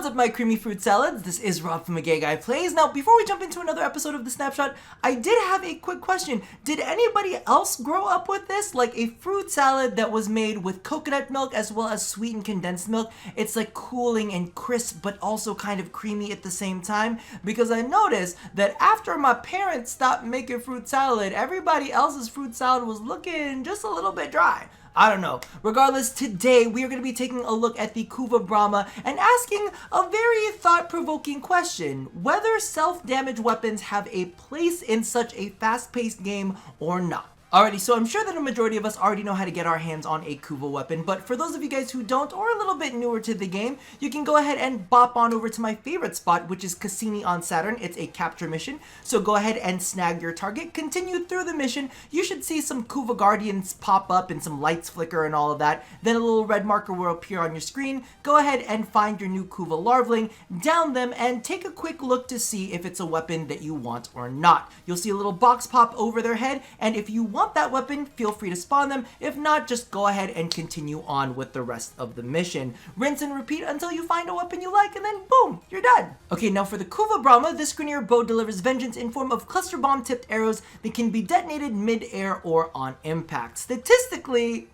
What's up, my creamy fruit salads? This is Rob from A Gay Guy Plays. Now, before we jump into another episode of the Snapshot, I did have a quick question. Did anybody else grow up with this? Like a fruit salad that was made with coconut milk as well as sweetened condensed milk. It's like cooling and crisp, but also kind of creamy at the same time. Because I noticed that after my parents stopped making fruit salad, everybody else's fruit salad was looking just a little bit dry. I don't know. Regardless, today we are going to be taking a look at the Kuva Bramma and asking a very thought-provoking question: whether self-damage weapons have a place in such a fast-paced game or not. Alrighty, so I'm sure that a majority of us already know how to get our hands on a Kuva weapon, but for those of you guys who don't, or a little bit newer to the game, you can go ahead and bop on over to my favorite spot, which is Cassini on Saturn. It's a capture mission, so go ahead and snag your target, continue through the mission. You should see some Kuva Guardians pop up and some lights flicker and all of that. Then a little red marker will appear on your screen. Go ahead and find your new Kuva larvaling, down them, and take a quick look to see if it's a weapon that you want or not. You'll see a little box pop over their head, and if you want that weapon, feel free to spawn them. If not, just go ahead and continue on with the rest of the mission. Rinse and repeat until you find a weapon you like, and then boom, you're done. Okay, now for the Kuva Bramma, this Grenier bow delivers vengeance in form of cluster bomb tipped arrows that can be detonated mid-air or on impact. Statistically,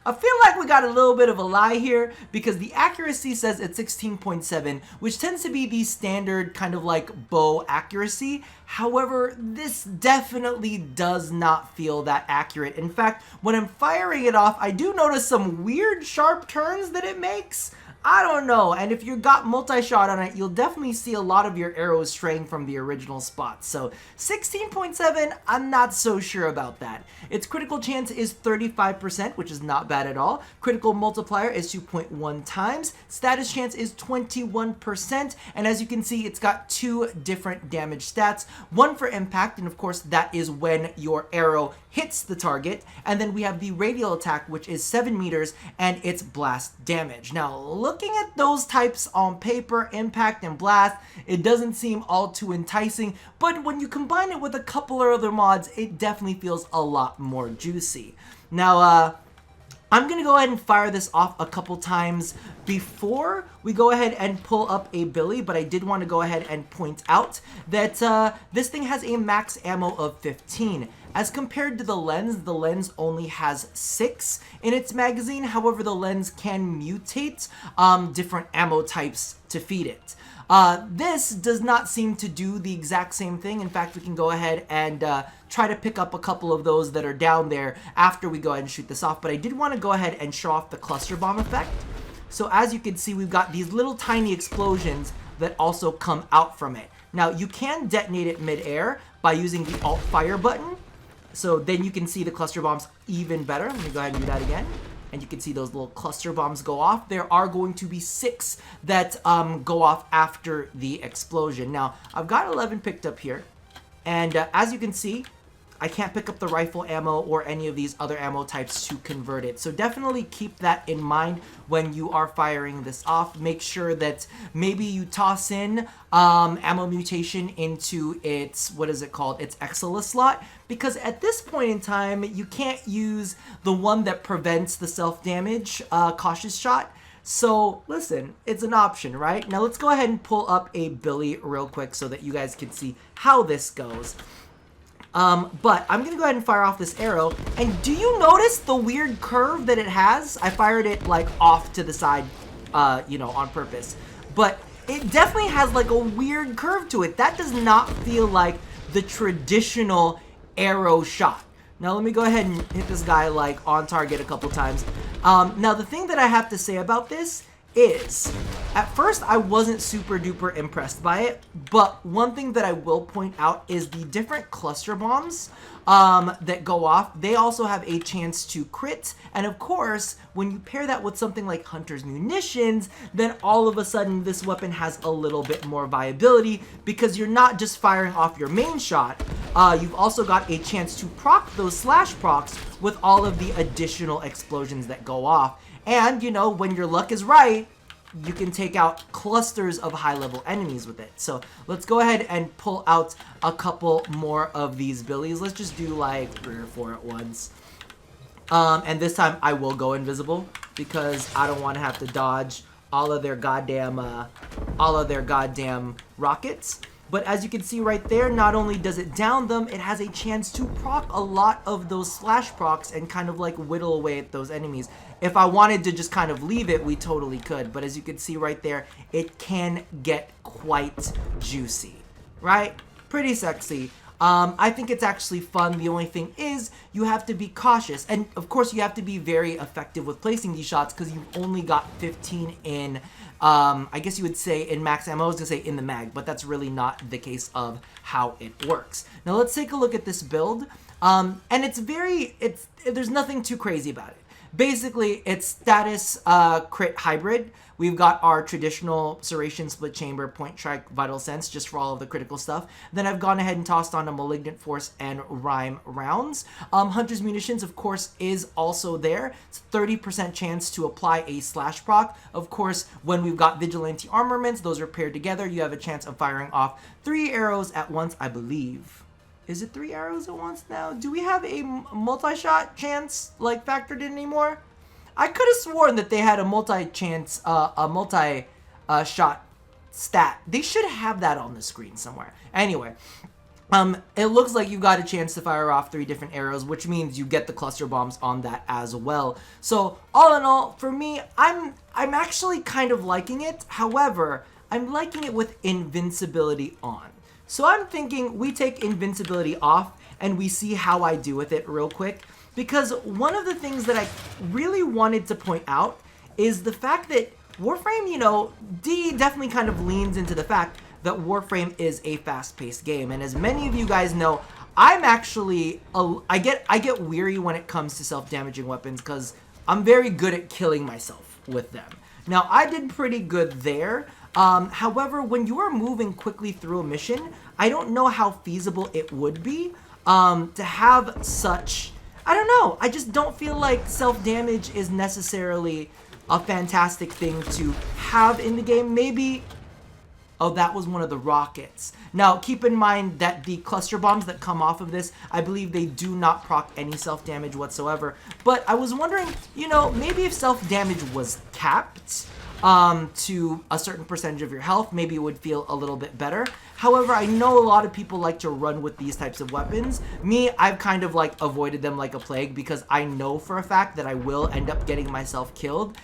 I feel like we got a little bit of a lie here, because the accuracy says it's 16.7, which tends to be the standard kind of like bow accuracy. However, this definitely does not feel that accurate. In fact, when I'm firing it off, I do notice some weird sharp turns that it makes. I don't know, and if you got multi-shot on it, you'll definitely see a lot of your arrows straying from the original spot. So 16.7, I'm not so sure about that. Its critical chance is 35%, which is not bad at all. Critical multiplier is 2.1 times. Status chance is 21%, and as you can see, it's got two different damage stats. One for impact, and of course that is when your arrow hits the target, and then we have the radial attack, which is 7 meters, and it's blast damage. Now, looking at those types on paper, impact and blast, it doesn't seem all too enticing, but when you combine it with a couple of other mods, it definitely feels a lot more juicy. Now, I'm going to go ahead and fire this off a couple times before we go ahead and pull up a Billy, but I did want to go ahead and point out that this thing has a max ammo of 15. As compared to the lens only has 6 in its magazine. However, the lens can mutate different ammo types to feed it. This does not seem to do the exact same thing. In fact, we can go ahead and try to pick up a couple of those that are down there after we go ahead and shoot this off. But I did want to go ahead and show off the cluster bomb effect. So as you can see, we've got these little tiny explosions that also come out from it. Now, you can detonate it mid-air by using the Alt Fire button. So then you can see the cluster bombs even better. Let me go ahead and do that again. And you can see those little cluster bombs go off. There are going to be 6 that go off after the explosion. Now, I've got 11 picked up here. And as you can see, I can't pick up the rifle ammo or any of these other ammo types to convert it. So definitely keep that in mind when you are firing this off. Make sure that maybe you toss in ammo mutation into its, what is it called? Its Exila slot. Because at this point in time, you can't use the one that prevents the self-damage cautious shot. So listen, it's an option, right? Now let's go ahead and pull up a Billy real quick so that you guys can see how this goes. But I'm going to go ahead and fire off this arrow. And do you notice the weird curve that it has? I fired it like off to the side, you know, on purpose. But it definitely has like a weird curve to it. That does not feel like the traditional arrow shot. Now let me go ahead and hit this guy like on target a couple times. Now the thing that I have to say about this is, at first I wasn't super duper impressed by it, but one thing that I will point out is the different cluster bombs that go off. They also have a chance to crit, and of course when you pair that with something like Hunter's Munitions, then all of a sudden this weapon has a little bit more viability, because you're not just firing off your main shot, you've also got a chance to proc those slash procs with all of the additional explosions that go off. And, you know, when your luck is right, you can take out clusters of high-level enemies with it. So let's go ahead and pull out a couple more of these Billies. Let's just do like 3 or 4 at once. And this time I will go invisible because I don't want to have to dodge all of their goddamn rockets. But as you can see right there, not only does it down them, it has a chance to proc a lot of those slash procs and kind of like whittle away at those enemies. If I wanted to just kind of leave it, we totally could. But as you can see right there, it can get quite juicy, right? Pretty sexy. I think it's actually fun. The only thing is you have to be cautious. And of course you have to be very effective with placing these shots because you've only got 15 in, I guess you would say in max ammo. I was gonna say in the mag, but that's really not the case of how it works. Now let's take a look at this build. And there's nothing too crazy about it. Basically, it's status crit hybrid. We've got our traditional Serration Split Chamber, Point Strike, Vital Sense, just for all of the critical stuff. Then I've gone ahead and tossed on a Malignant Force and Rhyme rounds. Hunter's Munitions, of course, is also there. It's a 30% chance to apply a slash proc. Of course, when we've got Vigilante Armaments, those are paired together, you have a chance of firing off 3 arrows at once, I believe. Is it 3 arrows at once now? Do we have a multi-shot chance, like, factored in anymore? I could have sworn that they had a multi-shot stat. They should have that on the screen somewhere. Anyway, it looks like you got a chance to fire off 3 different arrows, which means you get the cluster bombs on that as well. So, all in all, for me, I'm actually kind of liking it. However, I'm liking it with invincibility on. So I'm thinking we take invincibility off and we see how I do with it real quick. Because one of the things that I really wanted to point out is the fact that Warframe, you know, D definitely kind of leans into the fact that Warframe is a fast-paced game. And as many of you guys know, I'm actually, I get weary when it comes to self-damaging weapons because I'm very good at killing myself with them. Now, I did pretty good there. However, when you are moving quickly through a mission, I don't know how feasible it would be to have such... I don't know. I just don't feel like self-damage is necessarily a fantastic thing to have in the game. Maybe... Oh, that was one of the rockets. Now, keep in mind that the cluster bombs that come off of this, I believe they do not proc any self-damage whatsoever. But I was wondering, you know, maybe if self-damage was capped to a certain percentage of your health, maybe it would feel a little bit better. However, I know a lot of people like to run with these types of weapons. Me, I've kind of like avoided them like a plague because I know for a fact that I will end up getting myself killed.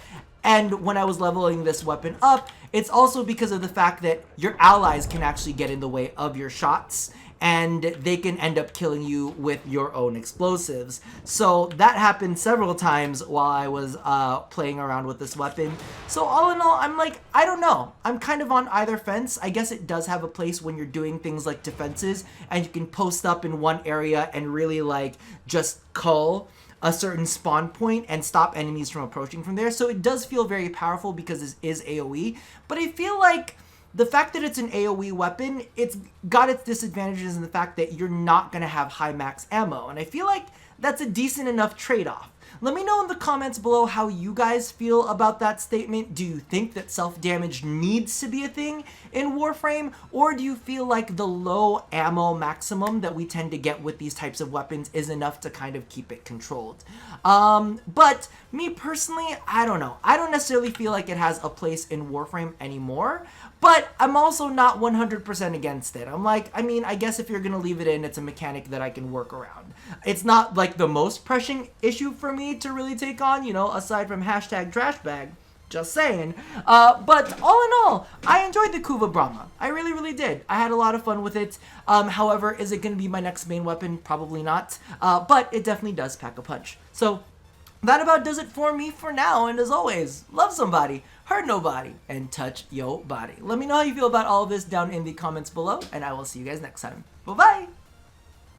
And when I was leveling this weapon up, it's also because of the fact that your allies can actually get in the way of your shots and they can end up killing you with your own explosives. So that happened several times while I was playing around with this weapon. So all in all, I'm like, I don't know. I'm kind of on either fence. I guess it does have a place when you're doing things like defenses and you can post up in one area and really like just cull a certain spawn point and stop enemies from approaching from there. So it does feel very powerful because this is AoE, but I feel like the fact that it's an AoE weapon, it's got its disadvantages in the fact that you're not going to have high max ammo, and I feel like that's a decent enough trade-off. Let me know in the comments below how you guys feel about that statement. Do you think that self-damage needs to be a thing in Warframe? Or do you feel like the low ammo maximum that we tend to get with these types of weapons is enough to kind of keep it controlled? But me personally, I don't know. I don't necessarily feel like it has a place in Warframe anymore. But I'm also not 100% against it. I'm like, I mean, I guess if you're going to leave it in, it's a mechanic that I can work around. It's not like the most pressing issue for me to really take on, you know, aside from hashtag trash bag. Just saying. But all in all, I enjoyed the Kuva Bramma. I really, really did. I had a lot of fun with it. However, is it going to be my next main weapon? Probably not. But it definitely does pack a punch. So that about does it for me for now. And as always, love somebody, hurt nobody, and touch yo body. Let me know how you feel about all of this down in the comments below, and I will see you guys next time. Bye-bye!